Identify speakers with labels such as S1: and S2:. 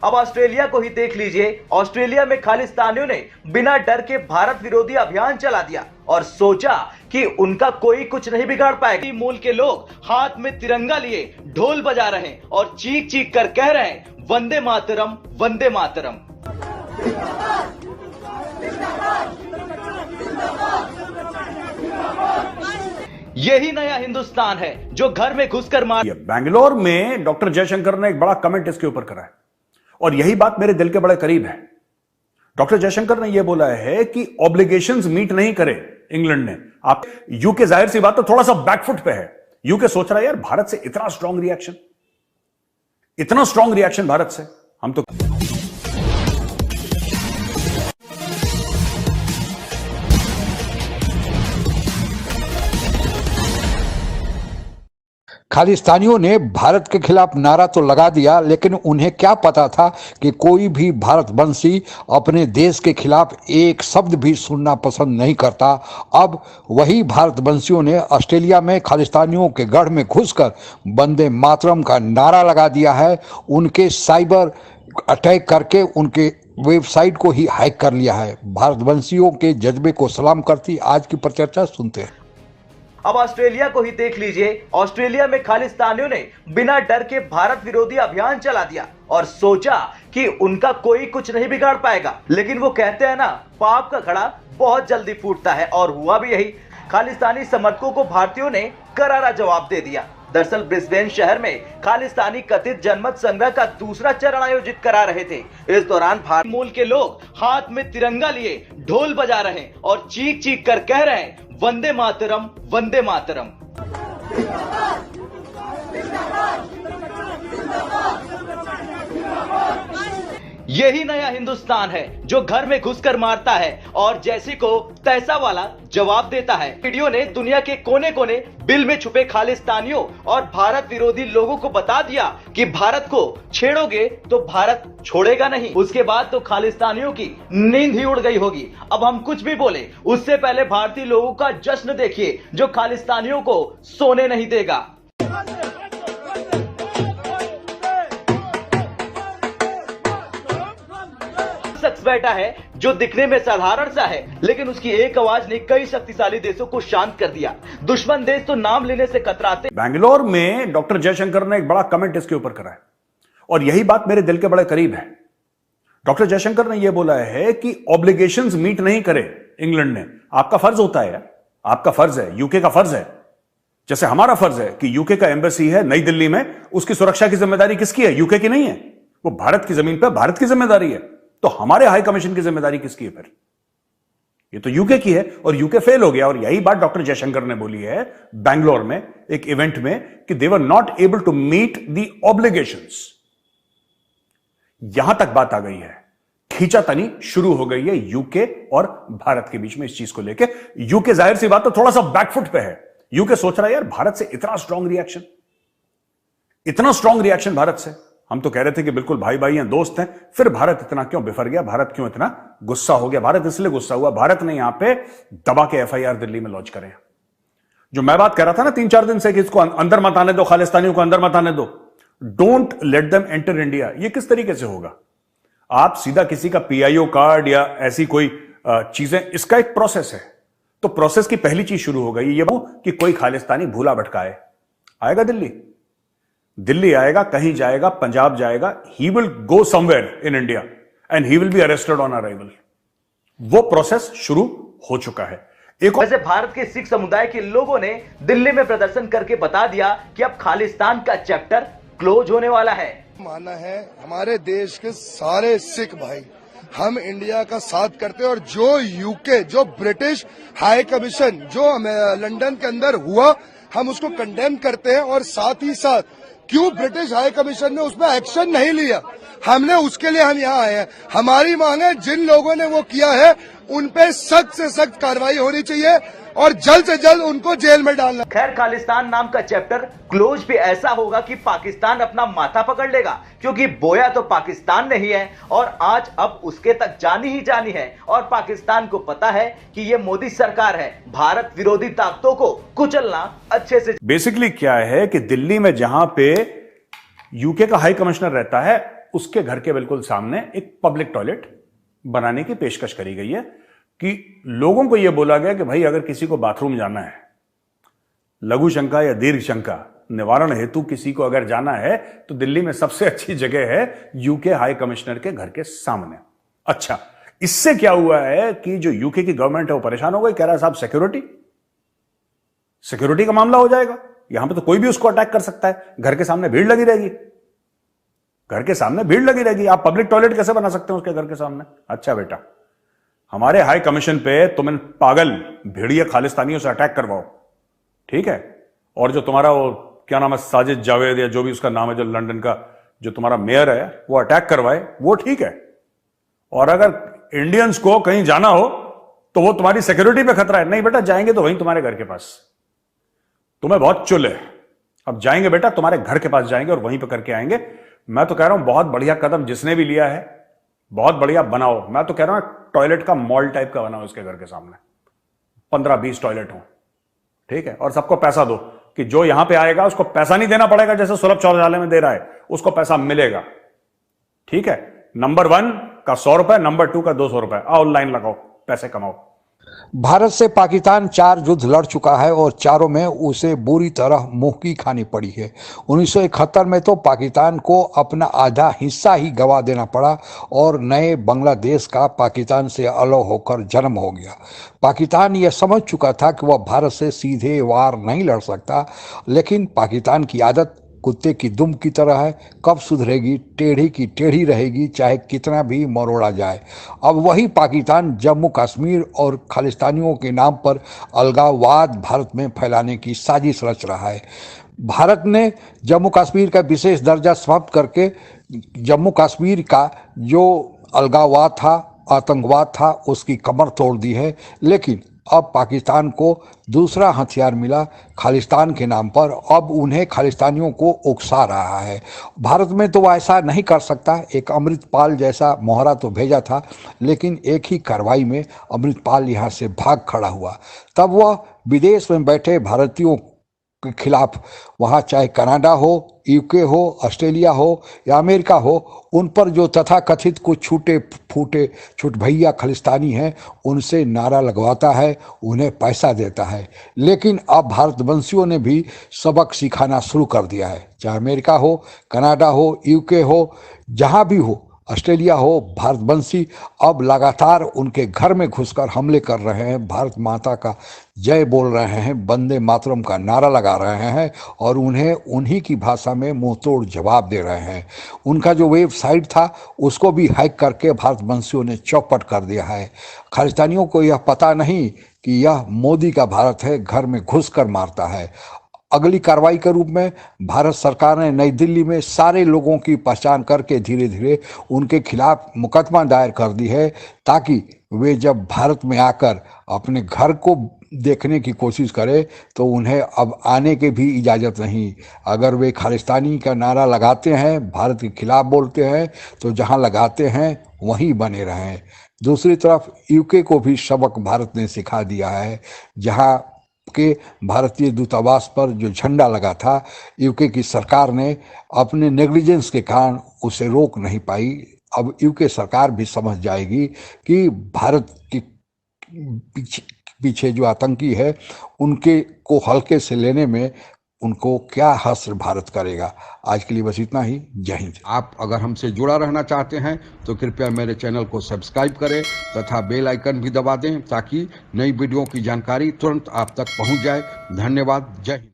S1: अब ऑस्ट्रेलिया को ही देख लीजिए। ऑस्ट्रेलिया में खालिस्तानियों ने बिना डर के भारत विरोधी अभियान चला दिया और सोचा कि उनका कोई कुछ नहीं बिगाड़ पाएगा। मूल के लोग हाथ में तिरंगा लिए ढोल बजा रहे हैं और चीख चीख कर कह रहे हैं, वंदे मातरम, वंदे मातरम। यही नया हिंदुस्तान है जो घर में घुसकर मार।
S2: बेंगलोर में डॉक्टर जयशंकर ने एक बड़ा कमेंट इसके ऊपर करा है और यही बात मेरे दिल के बड़े करीब है। डॉक्टर जयशंकर ने यह बोला है कि ऑब्लिगेशंस मीट नहीं करे इंग्लैंड ने। आप यूके जाहिर सी बात तो थोड़ा सा बैकफुट पे है। यूके सोच रहा है यार भारत से इतना स्ट्रांग रिएक्शन भारत से हम तो
S3: खालिस्तानियों ने भारत के खिलाफ नारा तो लगा दिया, लेकिन उन्हें क्या पता था कि कोई भी भारतवंशी अपने देश के खिलाफ एक शब्द भी सुनना पसंद नहीं करता। अब वही भारतवंशियों ने ऑस्ट्रेलिया में खालिस्तानियों के गढ़ में घुसकर वंदे मातरम का नारा लगा दिया है। उनके साइबर अटैक करके उनके वेबसाइट को ही हैक कर लिया है। भारतवंशियों के जज्बे को सलाम करती आज की परिचर्चा सुनते हैं।
S1: अब ऑस्ट्रेलिया को ही देख लीजिए। ऑस्ट्रेलिया में खालिस्तानियों ने बिना डर के भारत विरोधी अभियान चला दिया और सोचा कि उनका कोई कुछ नहीं बिगाड़ पाएगा। लेकिन वो कहते हैं ना, पाप का घड़ा बहुत जल्दी फूटता है, और हुआ भी यही। खालिस्तानी समर्थकों को भारतीयों ने करारा जवाब दे दिया। दरअसल ब्रिस्बेन शहर में खालिस्तानी कथित जनमत संग्रह का दूसरा चरण आयोजित करा रहे थे। इस दौरान भारत मूल के लोग हाथ में तिरंगा लिए ढोल बजा रहे हैं और चीख चीख कर कह रहे हैं, वंदे मातरम, वंदे मातरम। यही नया हिंदुस्तान है जो घर में घुसकर मारता है और जैसे को तैसा वाला जवाब देता है। वीडियो ने दुनिया के कोने कोने बिल में छुपे खालिस्तानियों और भारत विरोधी लोगों को बता दिया कि भारत को छेड़ोगे तो भारत छोड़ेगा नहीं। उसके बाद तो खालिस्तानियों की नींद ही उड़ गई होगी। अब हम कुछ भी बोले उससे पहले भारतीय लोगों का जश्न देखिए जो खालिस्तानियों को सोने नहीं देगा। शख्स बैठा है जो दिखने में साधारण सा है, लेकिन उसकी एक आवाज ने कई शक्तिशाली देशों को शांत कर दिया। दुश्मन देश तो नाम लेने से कतराते।
S2: बेंगलोर में डॉक्टर जयशंकर ने एक बड़ा कमेंट इसके ऊपर करा है और यही बात मेरे दिल के बड़े करीब है। डॉक्टर जयशंकर ने यह बोला है कि ऑब्लिगेशंस मीट नहीं करे इंग्लैंड ने। आपका फर्ज होता है यार, आपका फर्ज है, यूके का फर्ज है। जैसे हमारा फर्ज है कि यूके का एम्बेसी है नई दिल्ली में, उसकी सुरक्षा की जिम्मेदारी किसकी है? यूके की नहीं है। वो भारत की जमीन पर भारत की जिम्मेदारी है। तो हमारे हाई कमीशन की जिम्मेदारी किसकी है फिर? ये तो यूके की है और यूके फेल हो गया। और यही बात डॉक्टर जयशंकर ने बोली है बैंगलोर में एक इवेंट में कि they were not able to meet the obligations. यहां तक बात आ गई है, खींचातानी शुरू हो गई है यूके और भारत के बीच में इस चीज को लेकर। यूके जाहिर सी बात तो थोड़ा सा बैकफुट पे है। यूके सोच रहा है यार भारत से इतना स्ट्रांग रिएक्शन भारत से। हम तो कह रहे थे कि बिल्कुल भाई भाई हैं, दोस्त हैं, फिर भारत इतना क्यों बिफर गया? भारत क्यों इतना गुस्सा हो गया? भारत इसलिए गुस्सा हुआ, भारत ने यहां पे दबा के एफआईआर दिल्ली में लॉन्च करे। जो मैं बात कह रहा था ना 3-4 दिन से कि इसको अंदर मत आने दो, खालिस्तानियों को अंदर मत आने दो, don't let them enter India. ये किस तरीके से होगा? आप सीधा किसी का पीआईओ कार्ड या ऐसी कोई चीजें, इसका एक प्रोसेस है। तो प्रोसेस की पहली चीज शुरू हो गई ये कि कोई खालिस्तानी भूला भटकाए आएगा दिल्ली आएगा, कहीं जाएगा, पंजाब जाएगा, he will go somewhere in India and he will be arrested on arrival. वो प्रोसेस शुरू हो चुका है।
S1: वैसे भारत के सिख समुदाय के लोगों ने दिल्ली में प्रदर्शन करके बता दिया कि अब खालिस्तान का चैप्टर क्लोज होने वाला है।
S4: मानना है हमारे देश के सारे सिख भाई हम इंडिया का साथ करते हैं और जो यूके, जो ब्रिटिश हाई कमीशन जो लंदन के अंदर हुआ, हम उसको कंडेम करते हैं। और साथ ही साथ क्यों ब्रिटिश हाई कमीशन ने उसमें एक्शन नहीं लिया, हमने उसके लिए हम यहाँ आए हैं। हमारी मांग है जिन लोगों ने वो किया है उन पे सख्त से सख्त कार्रवाई होनी चाहिए और जल्द से जल्द उनको जेल में डालना।
S1: खैर, खालिस्तान नाम का चैप्टर क्लोज भी ऐसा होगा कि पाकिस्तान अपना माथा पकड़ लेगा, क्योंकि बोया तो पाकिस्तान नहीं है और आज अब उसके तक जानी ही जानी है। और पाकिस्तान को पता है कि ये मोदी सरकार है, भारत विरोधी ताकतों को कुचलना अच्छे से।
S2: बेसिकली क्या है कि दिल्ली में जहां पे यूके का हाई कमिश्नर रहता है, उसके घर के बिल्कुल सामने एक पब्लिक टॉयलेट बनाने की पेशकश करी गई है कि लोगों को यह बोला गया कि भाई अगर किसी को बाथरूम जाना है, लघु शंका या दीर्घ शंका निवारण हेतु किसी को अगर जाना है तो दिल्ली में सबसे अच्छी जगह है यूके हाई कमिश्नर के घर के सामने। अच्छा, इससे क्या हुआ है कि जो यूके की गवर्नमेंट है वो परेशान हो गई, कह रहा है साहब सिक्योरिटी का मामला हो जाएगा, यहां पे तो कोई भी उसको अटैक कर सकता है, घर के सामने भीड़ लगी रहेगी, घर के सामने भीड़ लगी रहेगी, आप पब्लिक टॉयलेट कैसे बना सकते हैं उसके घर के सामने। अच्छा बेटा, हमारे हाई कमीशन पे तुम इन पागल भेड़िया खालिस्तानियों से अटैक करवाओ, ठीक है, और जो तुम्हारा वो क्या नाम है साजिद जावेद या जो भी उसका नाम है जो लंदन का जो तुम्हारा मेयर है वो अटैक करवाए, वो ठीक है, और अगर इंडियंस को कहीं जाना हो तो वो तुम्हारी सिक्योरिटी पे खतरा है। नहीं बेटा, जाएंगे तो वहीं तुम्हारे घर के पास, तुम्हें बहुत चुल है, अब जाएंगे बेटा तुम्हारे घर के पास जाएंगे और वहीं पे करके आएंगे। मैं तो कह रहा हूं बहुत बढ़िया कदम जिसने भी लिया है, बहुत बढ़िया बनाओ। मैं तो कह रहा हूं टॉयलेट का मॉल टाइप का बनाओ इसके घर के सामने, 15-20 टॉयलेट हो, ठीक है, और सबको पैसा दो कि जो यहां पे आएगा उसको पैसा नहीं देना पड़ेगा जैसे सुलभ शौचालय में दे रहा है, उसको पैसा मिलेगा, ठीक है। नंबर 1 का 100 रुपए, नंबर 2 का 200 रुपए, आओ लाइन लगाओ, पैसे कमाओ।
S3: भारत से पाकिस्तान 4 युद्ध लड़ चुका है और चारों में उसे बुरी तरह मुंह की खानी पड़ी है। 1971 में तो पाकिस्तान को अपना आधा हिस्सा ही गवा देना पड़ा और नए बांग्लादेश का पाकिस्तान से अलग होकर जन्म हो गया। पाकिस्तान यह समझ चुका था कि वह भारत से सीधे वार नहीं लड़ सकता, लेकिन पाकिस्तान की आदत कुत्ते की दुम की तरह है, कब सुधरेगी, टेढ़ी की टेढ़ी रहेगी चाहे कितना भी मरोड़ा जाए। अब वही पाकिस्तान जम्मू कश्मीर और खालिस्तानियों के नाम पर अलगाववाद भारत में फैलाने की साजिश रच रहा है। भारत ने जम्मू कश्मीर का विशेष दर्जा समाप्त करके जम्मू कश्मीर का जो अलगाववाद था, आतंकवाद था, उसकी कमर तोड़ दी है। लेकिन अब पाकिस्तान को दूसरा हथियार मिला खालिस्तान के नाम पर, अब उन्हें खालिस्तानियों को उकसा रहा है। भारत में तो वह ऐसा नहीं कर सकता, एक अमृतपाल जैसा मोहरा तो भेजा था, लेकिन एक ही कार्रवाई में अमृतपाल यहाँ से भाग खड़ा हुआ। तब वह विदेश में बैठे भारतीयों के खिलाफ, वहाँ चाहे कनाडा हो, यूके हो, ऑस्ट्रेलिया हो या अमेरिका हो, उन पर जो तथाकथित कुछ छूटे फूटे छुटभैया खालिस्तानी हैं उनसे नारा लगवाता है, उन्हें पैसा देता है। लेकिन अब भारतवंशियों ने भी सबक सिखाना शुरू कर दिया है, चाहे अमेरिका हो, कनाडा हो, यूके हो, जहाँ भी हो, ऑस्ट्रेलिया हो, भारतवंशी अब लगातार उनके घर में घुसकर हमले कर रहे हैं, भारत माता का जय बोल रहे हैं, वंदे मातरम का नारा लगा रहे हैं और उन्हें उन्हीं की भाषा में मुंह तोड़ जवाब दे रहे हैं। उनका जो वेबसाइट था उसको भी हैक करके भारतवंशियों ने चौपट कर दिया है। खालिस्तानियों को यह पता नहीं कि यह मोदी का भारत है, घर में घुसकर मारता है। अगली कार्रवाई के रूप में भारत सरकार ने नई दिल्ली में सारे लोगों की पहचान करके धीरे धीरे उनके खिलाफ मुकदमा दायर कर दी है, ताकि वे जब भारत में आकर अपने घर को देखने की कोशिश करें तो उन्हें अब आने की भी इजाज़त नहीं। अगर वे खालिस्तानी का नारा लगाते हैं, भारत के खिलाफ बोलते हैं, तो जहां लगाते हैं वहीं बने रहें। दूसरी तरफ यूके को भी सबक भारत ने सिखा दिया है, जहां के भारतीय दूतावास पर जो झंडा लगा था, यूके की सरकार ने अपने नेग्लिजेंस के कारण उसे रोक नहीं पाई। अब यूके सरकार भी समझ जाएगी कि भारत के पीछे जो आतंकी है उनके को हल्के से लेने में उनको क्या हश्र भारत करेगा। आज के लिए बस इतना ही। जय हिंद। आप अगर हमसे जुड़ा रहना चाहते हैं तो कृपया मेरे चैनल को सब्सक्राइब करें तथा बेल आइकन भी दबा दें, ताकि नई वीडियो की जानकारी तुरंत आप तक पहुंच जाए। धन्यवाद। जय हिंद।